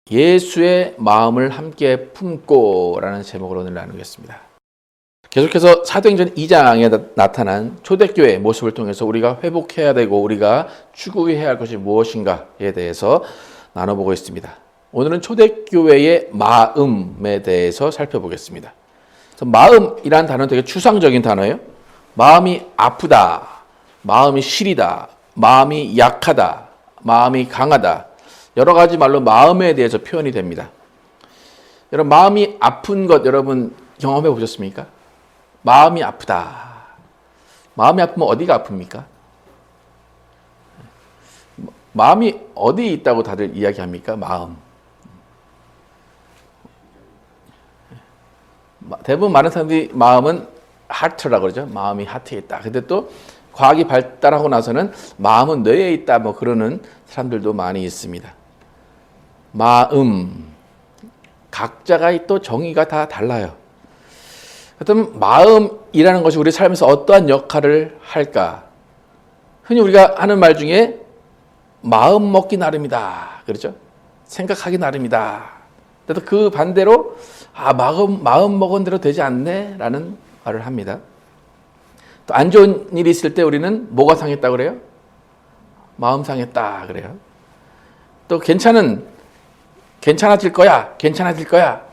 예수의 마음을 함께 품고라는 제목으로 오늘 나누겠습니다. 계속해서 사도행전 2장에 나타난 초대교회의 모습을 통해서 우리가 회복해야 되고 우리가 추구해야 할 것이 무엇인가에 대해서 나눠보고 있습니다. 오늘은 초대교회의 마음에 대해서 살펴보겠습니다. 그래서 마음이라는 단어는 되게 추상적인 단어예요. 마음이 아프다, 마음이 시리다, 마음이 약하다, 마음이 강하다, 여러 가지 말로 마음에 대해서 표현이 됩니다. 여러분, 마음이 아픈 것 여러분 경험해 보셨습니까? 마음이 아프다. 마음이 아프면 어디가 아픕니까? 마음이 어디에 있다고 다들 이야기합니까? 마음. 대부분 많은 사람들이 마음은 하트라고 그러죠. 마음이 하트에 있다. 근데 또 과학이 발달하고 나서는 마음은 뇌에 있다 뭐 그러는 사람들도 많이 있습니다. 마음, 각자가 또 정의가 다 달라요. 그렇다면 마음이라는 것이 우리 삶에서 어떠한 역할을 할까? 흔히 우리가 하는 말 중에 마음 먹기 나름이다, 그렇죠? 생각하기 나름이다. 그래서 그 반대로 마음 먹은 대로 되지 않네 라는 말을 합니다. 또 안 좋은 일이 있을 때 우리는 뭐가 상했다 그래요? 마음 상했다 그래요. 또 괜찮아질 거야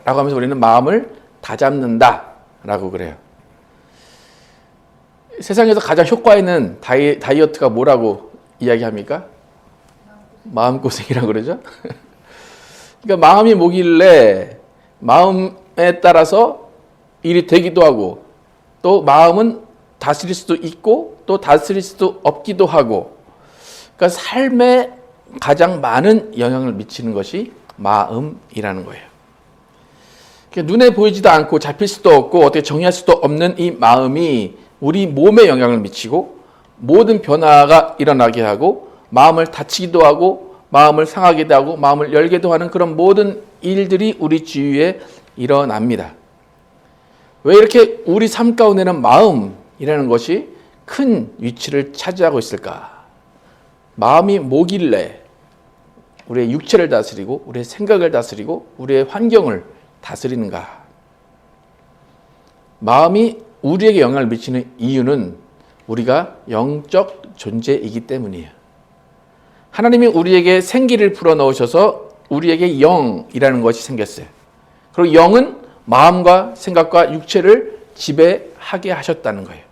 라고 하면서 우리는 마음을 다잡는다 라고 그래요. 세상에서 가장 효과 있는 다이어트가 뭐라고 이야기합니까? 마음고생이라고 그러죠. 그러니까 마음이 뭐길래 마음에 따라서 일이 되기도 하고 또 마음은 다스릴 수도 있고 또 다스릴 수도 없기도 하고, 그러니까 삶에 가장 많은 영향을 미치는 것이 마음이라는 거예요. 눈에 보이지도 않고 잡힐 수도 없고 어떻게 정의할 수도 없는 이 마음이 우리 몸에 영향을 미치고 모든 변화가 일어나게 하고 마음을 다치기도 하고 마음을 상하기도 하고 마음을 열게도 하는 그런 모든 일들이 우리 주위에 일어납니다. 왜 이렇게 우리 삶 가운데는 마음이라는 것이 큰 위치를 차지하고 있을까? 마음이 뭐길래 우리의 육체를 다스리고 우리의 생각을 다스리고 우리의 환경을 다스리는가? 마음이 우리에게 영향을 미치는 이유는 우리가 영적 존재이기 때문이에요. 하나님이 우리에게 생기를 불어넣으셔서 우리에게 영이라는 것이 생겼어요. 그리고 영은 마음과 생각과 육체를 지배하게 하셨다는 거예요.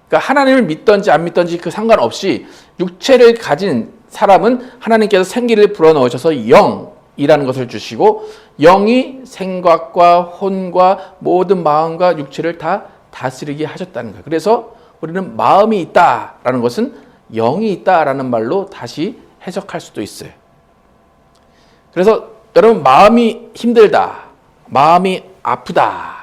그러니까 하나님을 믿든지 안 믿든지 그 상관없이 육체를 가진 사람은 하나님께서 생기를 불어넣으셔서 영이라는 것을 주시고 영이 생각과 혼과 모든 마음과 육체를 다 다스리게 하셨다는 거예요. 그래서 우리는 마음이 있다라는 것은 영이 있다라는 말로 다시 해석할 수도 있어요. 그래서 여러분, 마음이 힘들다, 마음이 아프다,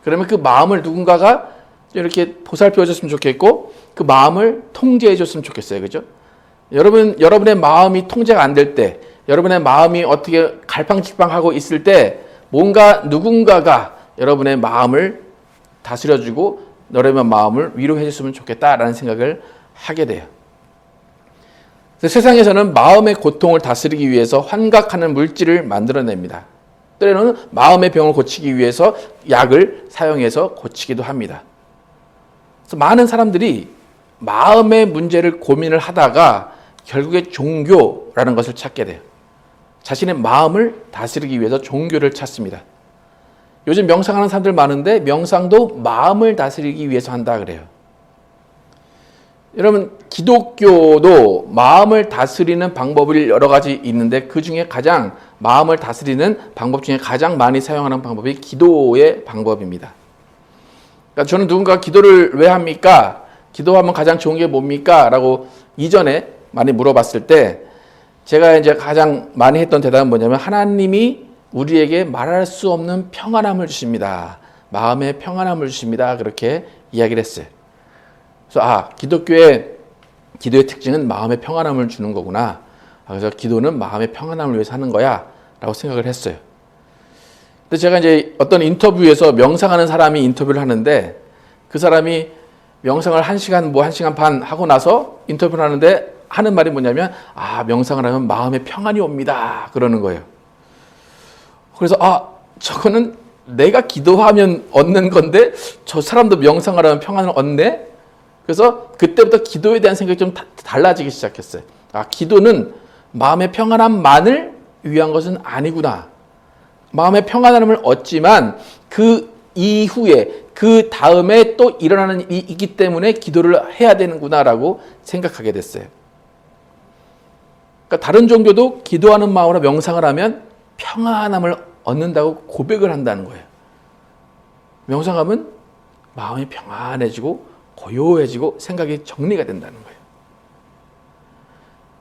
그러면 그 마음을 누군가가 이렇게 보살펴 줬으면 좋겠고 그 마음을 통제해 줬으면 좋겠어요. 그죠? 여러분의 마음이 통제가 안 될 때, 여러분의 마음이 어떻게 갈팡질팡하고 있을 때 뭔가 누군가가 여러분의 마음을 다스려주고 여러분의 마음을 위로해 줬으면 좋겠다라는 생각을 하게 돼요. 세상에서는 마음의 고통을 다스리기 위해서 환각하는 물질을 만들어냅니다. 때로는 마음의 병을 고치기 위해서 약을 사용해서 고치기도 합니다. 그래서 많은 사람들이 마음의 문제를 고민을 하다가 결국에 종교라는 것을 찾게 돼요. 자신의 마음을 다스리기 위해서 종교를 찾습니다. 요즘 명상하는 사람들 많은데 명상도 마음을 다스리기 위해서 한다 그래요. 여러분, 기독교도 마음을 다스리는 방법이 여러 가지 있는데 그 중에 가장 마음을 다스리는 방법 중에 가장 많이 사용하는 방법이 기도의 방법입니다. 그러니까 저는 누군가 기도를 왜 합니까? 기도하면 가장 좋은 게 뭡니까? 라고 이전에 많이 물어봤을 때 제가 이제 가장 많이 했던 대답은 뭐냐면 하나님이 우리에게 말할 수 없는 평안함을 주십니다. 마음의 평안함을 주십니다. 그렇게 이야기를 했어요. 그래서 기도의 특징은 마음의 평안함을 주는 거구나. 그래서 기도는 마음의 평안함을 위해서 하는 거야 라고 생각을 했어요. 근데 제가 이제 어떤 인터뷰에서 명상하는 사람이 인터뷰를 하는데 그 사람이 명상을 1시간, 1시간 반 하고 나서 인터뷰를 하는데 하는 말이 뭐냐면 명상을 하면 마음의 평안이 옵니다 그러는 거예요. 그래서 저거는 내가 기도하면 얻는 건데 저 사람도 명상을 하면 평안을 얻네. 그래서 그때부터 기도에 대한 생각이 좀 달라지기 시작했어요. 기도는 마음의 평안함만을 위한 것은 아니구나. 마음의 평안함을 얻지만 그 이후에 그 다음에 또 일어나는 일이 있기 때문에 기도를 해야 되는구나라고 생각하게 됐어요. 그러니까 다른 종교도 기도하는 마음으로 명상을 하면 평안함을 얻는다고 고백을 한다는 거예요. 명상하면 마음이 평안해지고 고요해지고 생각이 정리가 된다는 거예요.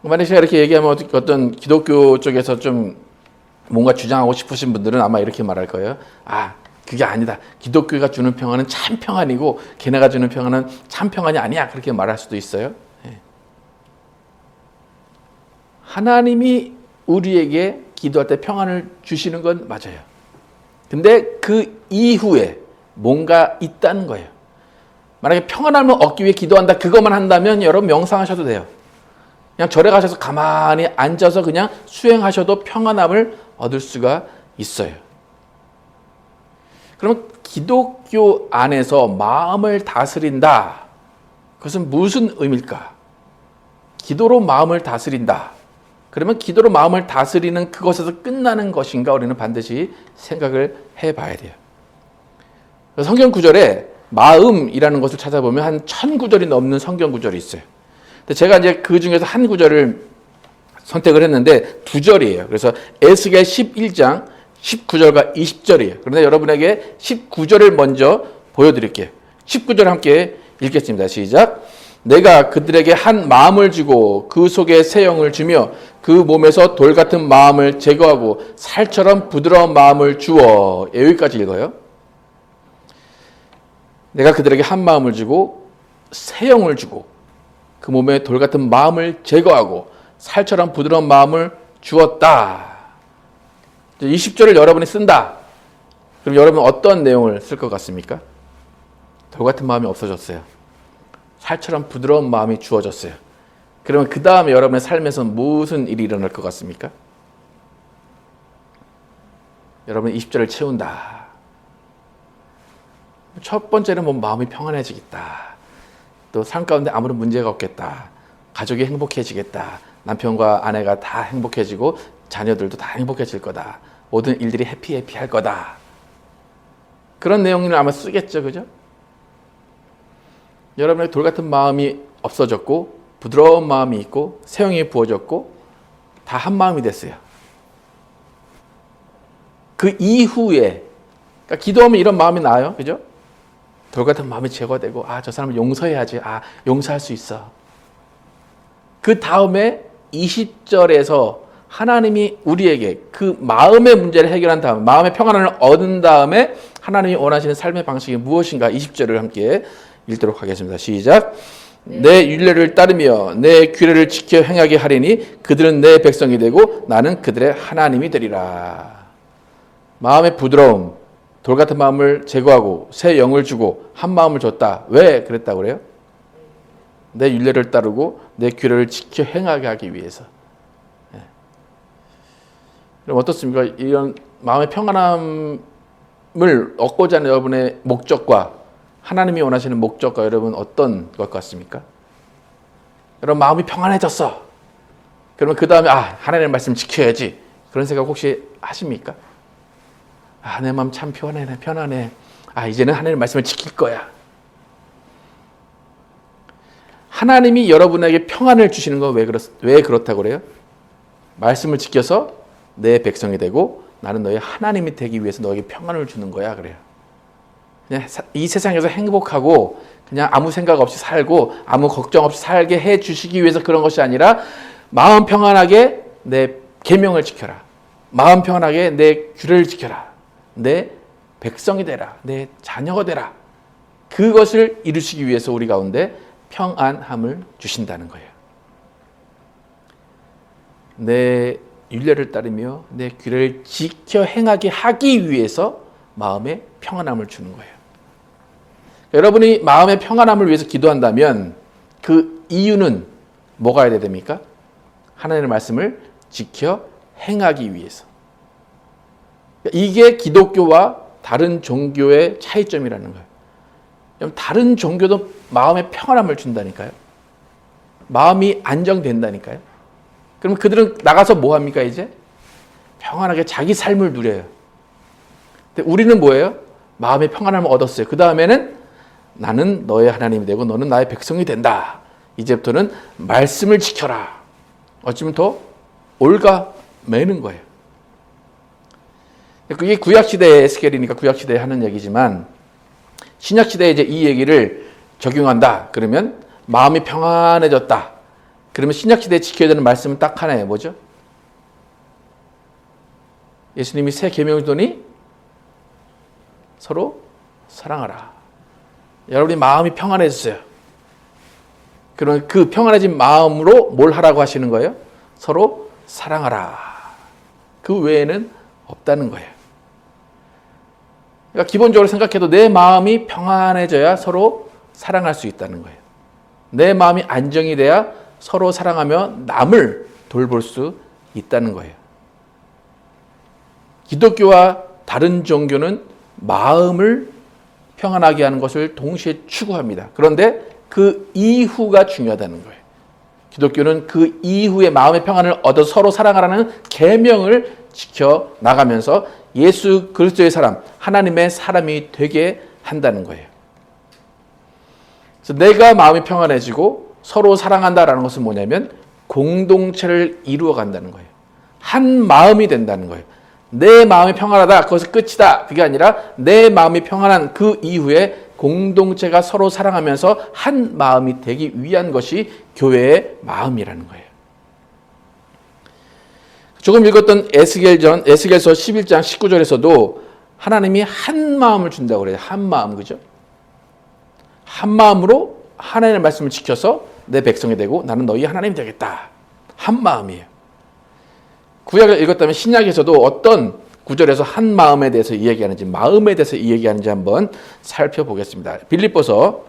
만약 제가 이렇게 얘기하면 어떤 기독교 쪽에서 좀 뭔가 주장하고 싶으신 분들은 아마 이렇게 말할 거예요. 그게 아니다. 기독교가 주는 평안은 참 평안이고 걔네가 주는 평안은 참 평안이 아니야. 그렇게 말할 수도 있어요. 하나님이 우리에게 기도할 때 평안을 주시는 건 맞아요. 근데 그 이후에 뭔가 있다는 거예요. 만약에 평안함을 얻기 위해 기도한다, 그것만 한다면 여러분 명상하셔도 돼요. 그냥 절에 가셔서 가만히 앉아서 그냥 수행하셔도 평안함을 얻을 수가 있어요. 그러면 기독교 안에서 마음을 다스린다. 그것은 무슨 의미일까? 기도로 마음을 다스린다. 그러면 기도로 마음을 다스리는 그것에서 끝나는 것인가? 우리는 반드시 생각을 해봐야 돼요. 성경 구절에 마음이라는 것을 찾아보면 한 1000구절이 넘는 성경 구절이 있어요. 근데 제가 이제 그 중에서 한 구절을 선택을 했는데 2절이에요. 그래서 에스겔 11장 19절과 20절이에요. 그런데 여러분에게 19절을 먼저 보여드릴게요. 19절 함께 읽겠습니다. 시작. 내가 그들에게 한 마음을 주고 그 속에 새 영을 주며 그 몸에서 돌 같은 마음을 제거하고 살처럼 부드러운 마음을 주어. 여기까지 읽어요. 내가 그들에게 한 마음을 주고 새 영을 주고 그 몸에 돌 같은 마음을 제거하고 살처럼 부드러운 마음을 주었다. 20절을 여러분이 쓴다. 그럼 여러분 어떤 내용을 쓸 것 같습니까? 돌 같은 마음이 없어졌어요. 살처럼 부드러운 마음이 주어졌어요. 그러면 그 다음에 여러분의 삶에서 무슨 일이 일어날 것 같습니까? 여러분 20절을 채운다. 첫 번째는 마음이 평안해지겠다. 또 삶 가운데 아무런 문제가 없겠다. 가족이 행복해지겠다. 남편과 아내가 다 행복해지고 자녀들도 다 행복해질 거다. 모든 일들이 해피할 거다. 그런 내용을 아마 쓰겠죠. 그죠? 여러분의 돌 같은 마음이 없어졌고 부드러운 마음이 있고 새 영이 부어졌고 다 한 마음이 됐어요. 그 이후에 그러니까 기도하면 이런 마음이 나요. 그죠? 돌 같은 마음이 제거되고 저 사람을 용서해야지. 용서할 수 있어. 그 다음에 20절에서 하나님이 우리에게 그 마음의 문제를 해결한 다음 마음의 평안을 얻은 다음에 하나님이 원하시는 삶의 방식이 무엇인가 20절을 함께 읽도록 하겠습니다. 시작. 내 율례를 따르며 내 규례를 지켜 행하게 하리니 그들은 내 백성이 되고 나는 그들의 하나님이 되리라. 마음의 부드러움, 돌 같은 마음을 제거하고 새 영을 주고 한 마음을 줬다. 왜 그랬다고 그래요? 내 율례를 따르고 내 규례를 지켜 행하게 하기 위해서. 그럼 어떻습니까? 이런 마음의 평안함을 얻고자 하는 여러분의 목적과 하나님이 원하시는 목적과 여러분 어떤 것 같습니까? 여러분 마음이 평안해졌어. 그러면 그 다음에 하나님의 말씀 지켜야지. 그런 생각 혹시 하십니까? 내 마음 참 편안해. 이제는 하나님의 말씀을 지킬 거야. 하나님이 여러분에게 평안을 주시는 건 왜 그렇다고 그래요? 말씀을 지켜서 내 백성이 되고 나는 너의 하나님이 되기 위해서 너에게 평안을 주는 거야. 그래요. 그냥 이 세상에서 행복하고 그냥 아무 생각 없이 살고 아무 걱정 없이 살게 해 주시기 위해서 그런 것이 아니라 마음 평안하게 내 계명을 지켜라. 마음 평안하게 내 규례를 지켜라. 내 백성이 되라. 내 자녀가 되라. 그것을 이루시기 위해서 우리 가운데 평안함을 주신다는 거예요. 내 율례를 따르며 내 규례를 지켜 행하게 하기 위해서 마음에 평안함을 주는 거예요. 여러분이 마음의 평안함을 위해서 기도한다면 그 이유는 뭐가 해야 됩니까? 하나님의 말씀을 지켜 행하기 위해서. 이게 기독교와 다른 종교의 차이점이라는 거예요. 다른 종교도 마음의 평안함을 준다니까요. 마음이 안정된다니까요. 그럼 그들은 나가서 뭐 합니까 이제? 평안하게 자기 삶을 누려요. 근데 우리는 뭐예요? 마음의 평안함을 얻었어요. 그 다음에는 나는 너의 하나님이 되고 너는 나의 백성이 된다. 이제부터는 말씀을 지켜라. 어쩌면 더 올가매는 거예요. 그게 구약시대의 에스겔이니까 구약시대에 하는 얘기지만 신약시대에 이제 이 얘기를 적용한다. 그러면 마음이 평안해졌다. 그러면 신약시대에 지켜야 되는 말씀은 딱 하나예요. 뭐죠? 예수님이 새 계명을 주더니 서로 사랑하라. 여러분이 마음이 평안해졌어요. 그럼 그 평안해진 마음으로 뭘 하라고 하시는 거예요? 서로 사랑하라. 그 외에는 없다는 거예요. 그러니까 기본적으로 생각해도 내 마음이 평안해져야 서로 사랑할 수 있다는 거예요. 내 마음이 안정이 돼야 서로 사랑하며 남을 돌볼 수 있다는 거예요. 기독교와 다른 종교는 마음을 평안하게 하는 것을 동시에 추구합니다. 그런데 그 이후가 중요하다는 거예요. 기독교는 그 이후에 마음의 평안을 얻어 서로 사랑하라는 계명을 지켜 나가면서 예수 그리스도의 사람, 하나님의 사람이 되게 한다는 거예요. 그래서 내가 마음이 평안해지고 서로 사랑한다라는 것은 뭐냐면 공동체를 이루어 간다는 거예요. 한 마음이 된다는 거예요. 내 마음이 평안하다, 그것이 끝이다. 그게 아니라 내 마음이 평안한 그 이후에 공동체가 서로 사랑하면서 한 마음이 되기 위한 것이 교회의 마음이라는 거예요. 조금 읽었던 에스겔서 11장 19절에서도 하나님이 한 마음을 준다고 그래요. 한 마음, 그죠? 한 마음으로 하나님의 말씀을 지켜서 내 백성이 되고 나는 너희 하나님이 되겠다. 한 마음이에요. 구약을 읽었다면 신약에서도 어떤 구절에서 한 마음에 대해서 이야기하는지, 마음에 대해서 이야기하는지 한번 살펴보겠습니다. 빌립보서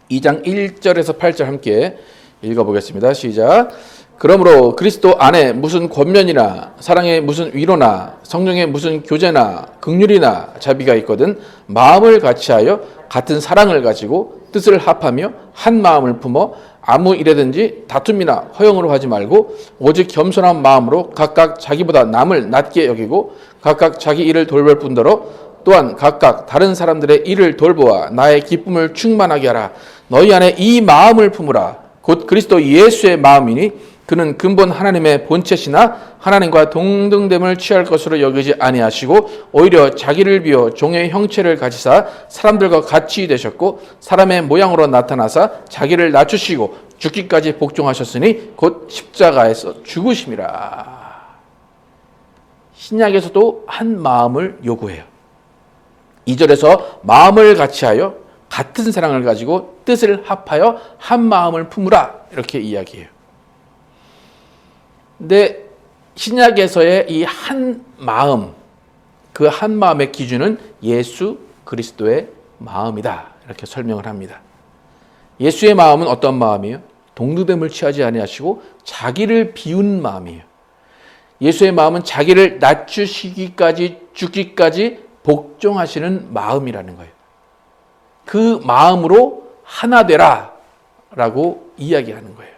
2장 1절에서 8절 함께 읽어보겠습니다. 시작. 그러므로 그리스도 안에 무슨 권면이나 사랑의 무슨 위로나 성령의 무슨 교제나 긍휼이나 자비가 있거든 마음을 같이하여 같은 사랑을 가지고 뜻을 합하며 한 마음을 품어 아무 일에든지 다툼이나 허용으로 하지 말고 오직 겸손한 마음으로 각각 자기보다 남을 낮게 여기고 각각 자기 일을 돌볼 뿐더러 또한 각각 다른 사람들의 일을 돌보아 나의 기쁨을 충만하게 하라. 너희 안에 이 마음을 품으라. 곧 그리스도 예수의 마음이니 그는 근본 하나님의 본체시나 하나님과 동등됨을 취할 것으로 여기지 아니하시고 오히려 자기를 비워 종의 형체를 가지사 사람들과 같이 되셨고 사람의 모양으로 나타나사 자기를 낮추시고 죽기까지 복종하셨으니 곧 십자가에서 죽으심이라. 신약에서도 한 마음을 요구해요. 2절에서 마음을 같이하여 같은 사랑을 가지고 뜻을 합하여 한 마음을 품으라 이렇게 이야기해요. 근데 신약에서의 이 한 마음, 그 한 마음의 기준은 예수 그리스도의 마음이다 이렇게 설명을 합니다. 예수의 마음은 어떤 마음이에요? 동등됨을 취하지 아니하시고 자기를 비운 마음이에요. 예수의 마음은 자기를 낮추시기까지 죽기까지 복종하시는 마음이라는 거예요. 그 마음으로 하나 되라 라고 이야기하는 거예요.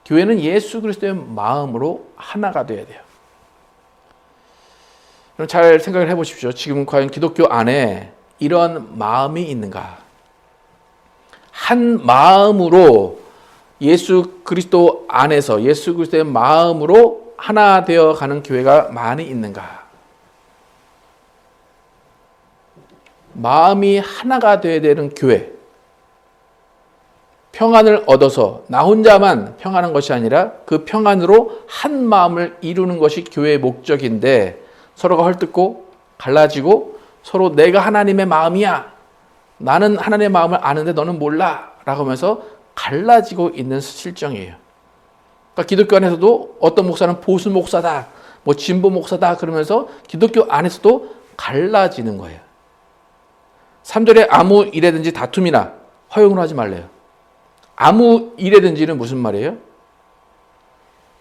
교회는 예수 그리스도의 마음으로 하나가 되어야 돼요. 그럼 잘 생각을 해보십시오. 지금 과연 기독교 안에 이런 마음이 있는가? 한 마음으로 예수 그리스도 안에서 예수 그리스도의 마음으로 하나 되어 가는 교회가 많이 있는가? 마음이 하나가 되어야 되는 교회, 평안을 얻어서 나 혼자만 평안한 것이 아니라 그 평안으로 한 마음을 이루는 것이 교회의 목적인데 서로가 헐뜯고 갈라지고 서로 내가 하나님의 마음이야, 나는 하나님의 마음을 아는데 너는 몰라 라고 하면서 갈라지고 있는 실정이에요. 그러니까 기독교 안에서도 어떤 목사는 보수 목사다, 뭐 진보 목사다 그러면서 기독교 안에서도 갈라지는 거예요. 3절에 아무 일에든지 다툼이나 허용을 하지 말래요. 아무 일에든지는 무슨 말이에요?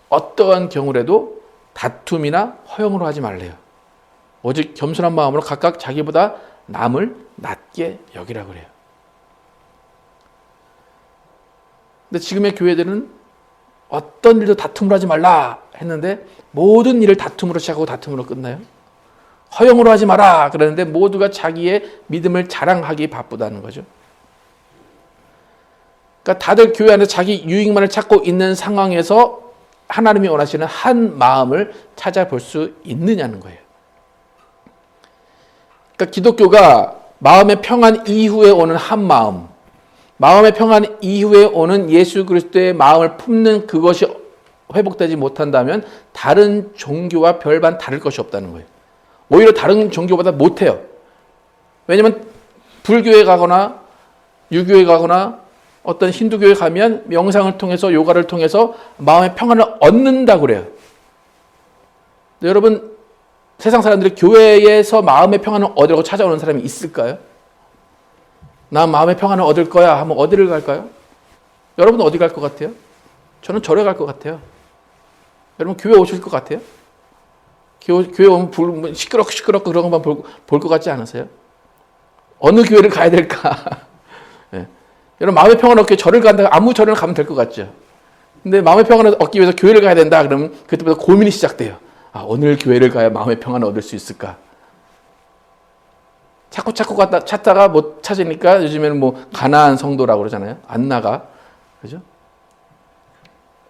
어떠한 경우라도 다툼이나 허용으로 하지 말래요. 오직 겸손한 마음으로 각각 자기보다 남을 낮게 여기라 그래요. 근데 지금의 교회들은 어떤 일도 다툼으로 하지 말라 했는데 모든 일을 다툼으로 시작하고 다툼으로 끝나요. 허용으로 하지 마라 그러는데 모두가 자기의 믿음을 자랑하기 바쁘다는 거죠. 그러니까 다들 교회 안에서 자기 유익만을 찾고 있는 상황에서 하나님이 원하시는 한 마음을 찾아볼 수 있느냐는 거예요. 그러니까 기독교가 마음의 평안 이후에 오는 한 마음, 마음의 평안 이후에 오는 예수 그리스도의 마음을 품는 그것이 회복되지 못한다면 다른 종교와 별반 다를 것이 없다는 거예요. 오히려 다른 종교보다 못해요. 왜냐하면 불교에 가거나 유교에 가거나 어떤 힌두교에 가면 명상을 통해서 요가를 통해서 마음의 평안을 얻는다고 그래요. 여러분 세상 사람들이 교회에서 마음의 평안을 얻으려고 찾아오는 사람이 있을까요? 나 마음의 평안을 얻을 거야 하면 어디를 갈까요? 여러분 어디 갈 것 같아요? 저는 절에 갈 것 같아요. 여러분 교회 오실 것 같아요? 교회 오면 시끄럽고 그런 것만 볼 것 같지 않으세요? 어느 교회를 가야 될까? 네. 여러분 마음의 평안을 얻기 위해 절을 간다 아무 절을 가면 될 것 같죠? 근데 마음의 평안을 얻기 위해서 교회를 가야 된다 그러면 그때부터 고민이 시작돼요. 어느 교회를 가야 마음의 평안을 얻을 수 있을까? 자꾸 찾다가 못 찾으니까 요즘에는 뭐 가나안 성도라고 그러잖아요. 안 나가. 그죠?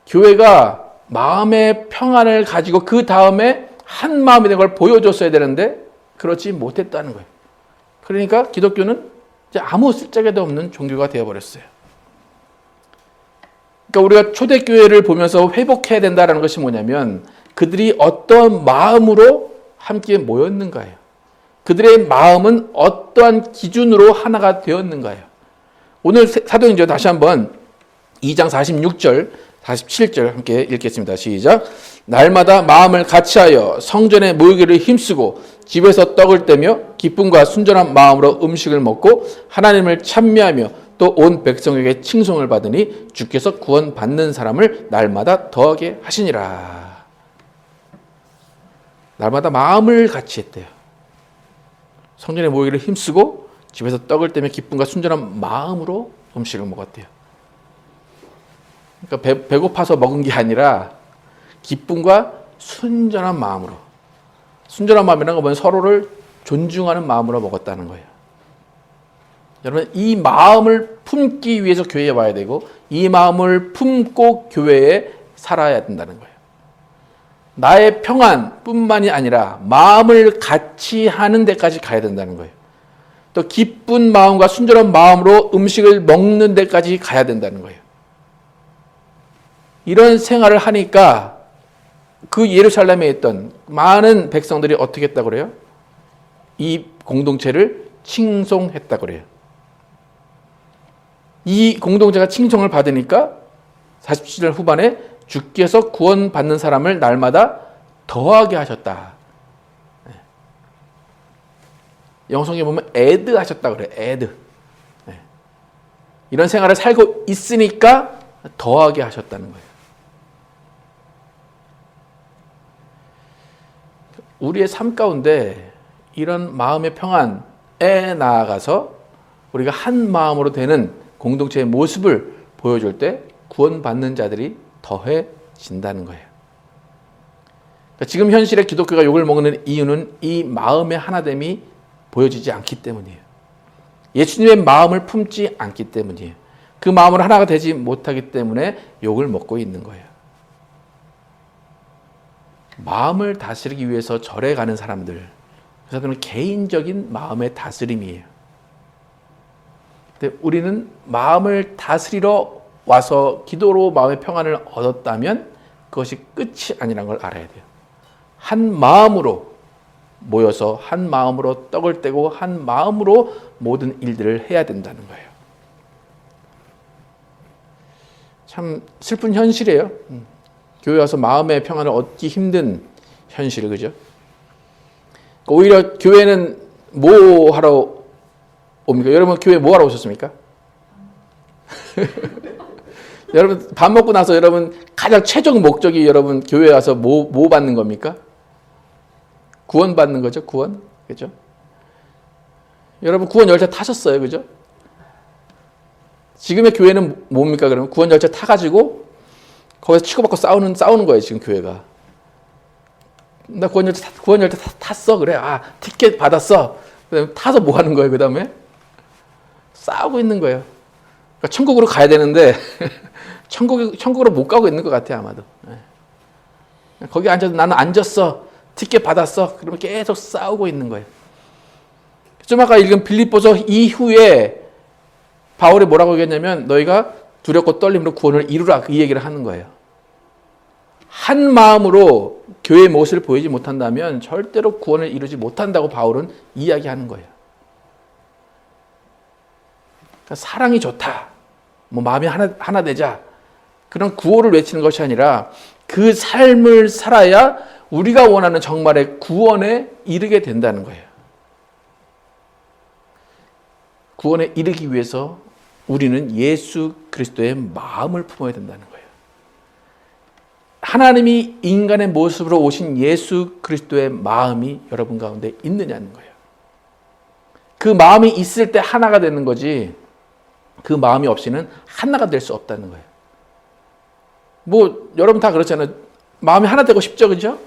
교회가 마음의 평안을 가지고 그 다음에 한 마음이 된 걸 보여줬어야 되는데 그렇지 못했다는 거예요. 그러니까 기독교는 이제 아무 쓸데기도 없는 종교가 되어버렸어요. 그러니까 우리가 초대교회를 보면서 회복해야 된다는 것이 뭐냐면 그들이 어떤 마음으로 함께 모였는가예요. 그들의 마음은 어떠한 기준으로 하나가 되었는가요? 오늘 사도행전 다시 한번 2장 46절, 47절 함께 읽겠습니다. 시작. 날마다 마음을 같이하여 성전에 모이기를 힘쓰고 집에서 떡을 떼며 기쁨과 순전한 마음으로 음식을 먹고 하나님을 찬미하며 또 온 백성에게 칭송을 받으니 주께서 구원받는 사람을 날마다 더하게 하시니라. 날마다 마음을 같이 했대요. 성전에 모이기를 힘쓰고 집에서 떡을 떼며 기쁨과 순전한 마음으로 음식을 먹었대요. 그러니까 배고파서 먹은 게 아니라 기쁨과 순전한 마음으로. 순전한 마음이라는 건 서로를 존중하는 마음으로 먹었다는 거예요. 여러분 이 마음을 품기 위해서 교회에 와야 되고 이 마음을 품고 교회에 살아야 된다는 거예요. 나의 평안뿐만이 아니라 마음을 같이 하는 데까지 가야 된다는 거예요. 또 기쁜 마음과 순전한 마음으로 음식을 먹는 데까지 가야 된다는 거예요. 이런 생활을 하니까 그 예루살렘에 있던 많은 백성들이 어떻게 했다고 그래요? 이 공동체를 칭송했다고 그래요. 이 공동체가 칭송을 받으니까 47절 후반에 주께서 구원받는 사람을 날마다 더하게 하셨다. 영성에 보면 애드 하셨다 그래요. 애드. 이런 생활을 살고 있으니까 더하게 하셨다는 거예요. 우리의 삶 가운데 이런 마음의 평안에 나아가서 우리가 한 마음으로 되는 공동체의 모습을 보여줄 때 구원받는 자들이 더해진다는 거예요. 그러니까 지금 현실의 기독교가 욕을 먹는 이유는 이 마음의 하나됨이 보여지지 않기 때문이에요. 예수님의 마음을 품지 않기 때문이에요. 그 마음으로 하나가 되지 못하기 때문에 욕을 먹고 있는 거예요. 마음을 다스리기 위해서 절에 가는 사람들, 그 사람들은 개인적인 마음의 다스림이에요. 근데 우리는 마음을 다스리러 와서 기도로 마음의 평안을 얻었다면 그것이 끝이 아니라는 걸 알아야 돼요. 한 마음으로 모여서 한 마음으로 떡을 떼고 한 마음으로 모든 일들을 해야 된다는 거예요. 참 슬픈 현실이에요. 교회 와서 마음의 평안을 얻기 힘든 현실, 그죠? 오히려 교회는 뭐 하러 옵니까? 여러분 교회 뭐 하러 오셨습니까? 여러분 밥 먹고 나서 여러분 가장 최종 목적이 여러분 교회 와서 뭐 받는 겁니까? 구원받는 거죠, 구원. 그죠? 여러분, 구원 열차 타셨어요, 그죠? 지금의 교회는 뭡니까, 그러면? 구원 열차 타가지고, 거기서 치고받고 싸우는 거예요, 지금 교회가. 나 구원 열차 탔어. 그래. 아, 티켓 받았어. 그 다음에 타서 뭐 하는 거예요, 그 다음에? 싸우고 있는 거예요. 그러니까 천국으로 가야 되는데, 천국으로 못 가고 있는 것 같아요, 아마도. 거기 앉아서 나는 앉았어. 티켓 받았어. 그러면 계속 싸우고 있는 거예요. 좀 아까 읽은 빌립보서 이후에 바울이 뭐라고 얘기했냐면 너희가 두렵고 떨림으로 구원을 이루라. 이 얘기를 하는 거예요. 한 마음으로 교회의 모습을 보이지 못한다면 절대로 구원을 이루지 못한다고 바울은 이야기하는 거예요. 그러니까 사랑이 좋다. 뭐 마음이 하나 되자. 그런 구호를 외치는 것이 아니라 그 삶을 살아야 우리가 원하는 정말의 구원에 이르게 된다는 거예요. 구원에 이르기 위해서 우리는 예수 그리스도의 마음을 품어야 된다는 거예요. 하나님이 인간의 모습으로 오신 예수 그리스도의 마음이 여러분 가운데 있느냐는 거예요. 그 마음이 있을 때 하나가 되는 거지 그 마음이 없이는 하나가 될 수 없다는 거예요. 뭐 여러분 다 그렇잖아요. 마음이 하나 되고 싶죠, 그죠?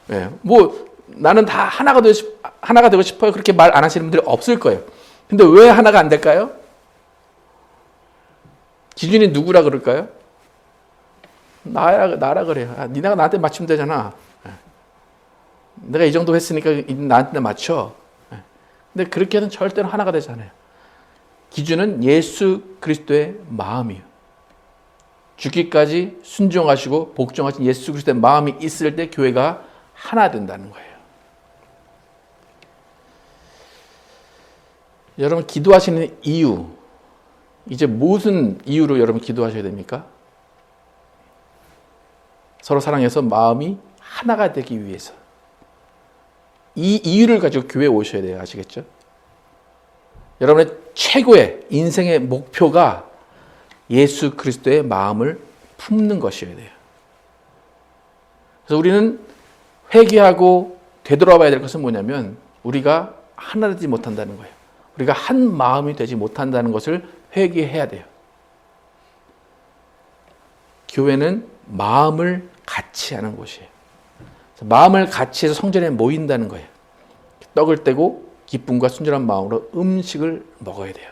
네. 뭐 나는 다 하나가 되고 싶어요. 그렇게 말 안 하시는 분들이 없을 거예요. 근데 왜 하나가 안 될까요? 기준이 누구라 그럴까요? 나라 그래요. 아, 니네가 나한테 맞추면 되잖아. 내가 이 정도 했으니까 나한테 맞춰. 근데 그렇게는 절대로 하나가 되지 않아요. 기준은 예수 그리스도의 마음이에요. 죽기까지 순종하시고 복종하신 예수 그리스도의 마음이 있을 때 교회가 하나 된다는 거예요. 여러분 기도하시는 이유, 이제 무슨 이유로 여러분 기도하셔야 됩니까? 서로 사랑해서 마음이 하나가 되기 위해서. 이 이유를 가지고 교회에 오셔야 돼요. 아시겠죠? 여러분의 최고의 인생의 목표가 예수 그리스도의 마음을 품는 것이어야 돼요. 그래서 우리는 회개하고 되돌아봐야 될 것은 뭐냐면 우리가 하나 되지 못한다는 거예요. 우리가 한 마음이 되지 못한다는 것을 회개해야 돼요. 교회는 마음을 같이 하는 곳이에요. 마음을 같이 해서 성전에 모인다는 거예요. 떡을 떼고 기쁨과 순전한 마음으로 음식을 먹어야 돼요.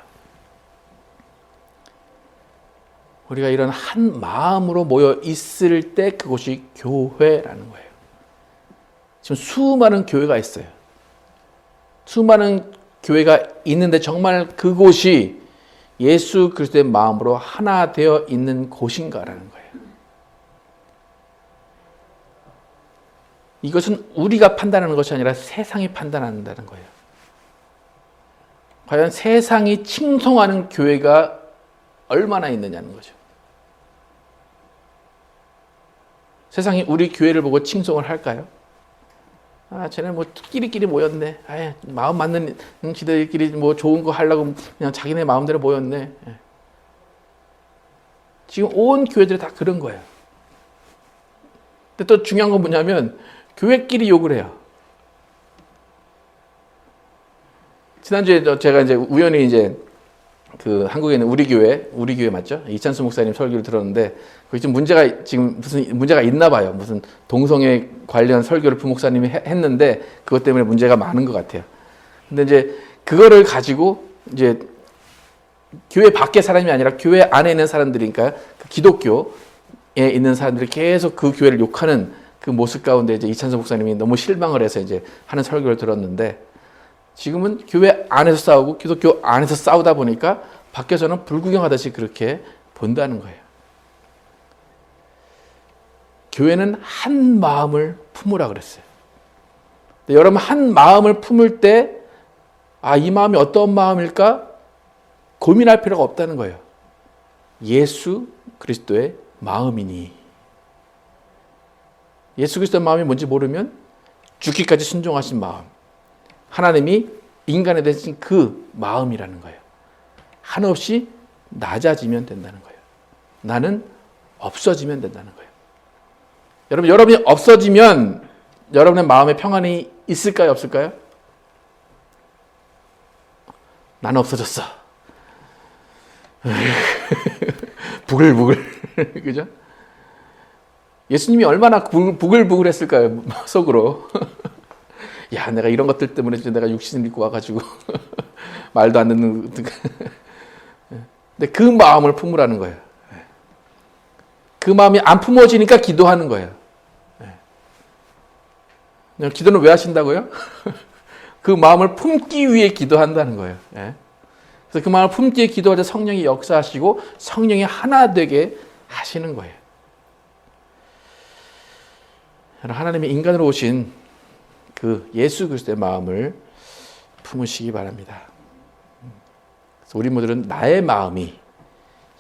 우리가 이런 한 마음으로 모여 있을 때 그곳이 교회라는 거예요. 지금 수많은 교회가 있어요. 수많은 교회가 있는데 정말 그곳이 예수 그리스도의 마음으로 하나 되어 있는 곳인가라는 거예요. 이것은 우리가 판단하는 것이 아니라 세상이 판단한다는 거예요. 과연 세상이 칭송하는 교회가 얼마나 있느냐는 거죠. 세상이 우리 교회를 보고 칭송을 할까요? 아, 쟤네 뭐 끼리끼리 모였네. 아, 마음 맞는 지들끼리 뭐 좋은 거 하려고 그냥 자기네 마음대로 모였네. 지금 온 교회들이 다 그런 거예요. 근데 또 중요한 건 뭐냐면 교회끼리 욕을 해요. 지난주에 제가 이제 우연히 이제 그 한국에 있는 우리 교회 맞죠? 이찬수 목사님 설교를 들었는데 거기 좀 지금 무슨 문제가 있나 봐요. 무슨 동성애 관련 설교를 부목사님이 했는데 그것 때문에 문제가 많은 것 같아요. 근데 이제 그거를 가지고 이제 교회 밖의 사람이 아니라 교회 안에 있는 사람들이니까 그 기독교에 있는 사람들이 계속 그 교회를 욕하는 그 모습 가운데 이제 이찬수 목사님이 너무 실망을 해서 이제 하는 설교를 들었는데 지금은 교회 안에서 싸우고 기독교 안에서 싸우다 보니까 밖에서는 불구경하듯이 그렇게 본다는 거예요. 교회는 한 마음을 품으라 그랬어요. 여러분 한 마음을 품을 때 이 마음이 어떤 마음일까? 고민할 필요가 없다는 거예요. 예수 그리스도의 마음이니. 예수 그리스도의 마음이 뭔지 모르면 죽기까지 순종하신 마음. 하나님이 인간에 대신 그 마음이라는 거예요. 한없이 낮아지면 된다는 거예요. 나는 없어지면 된다는 거예요. 여러분이 없어지면 여러분의 마음에 평안이 있을까요? 없을까요? 나는 없어졌어. 부글부글. 그죠? 예수님이 얼마나 부글부글 했을까요? 속으로. 야, 내가 이런 것들 때문에 내가 육신을 입고 와가지고 말도 안 듣는. 근데 그 마음을 품으라는 거예요. 그 마음이 안 품어지니까 기도하는 거예요. 기도는 왜 하신다고요? 그 마음을 품기 위해 기도한다는 거예요. 그래서 그 마음을 품기 위해 기도할 때 성령이 역사하시고 성령이 하나 되게 하시는 거예요. 하나님이 인간으로 오신 그 예수 그리스도의 마음을 품으시기 바랍니다. 그래서 우리 모두는 나의 마음이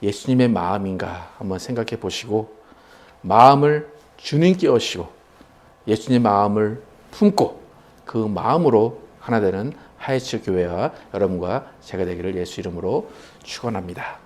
예수님의 마음인가 한번 생각해 보시고 마음을 주님께 오시고 예수님의 마음을 품고 그 마음으로 하나 되는 하이츠 교회와 여러분과 제가 되기를 예수 이름으로 축원합니다.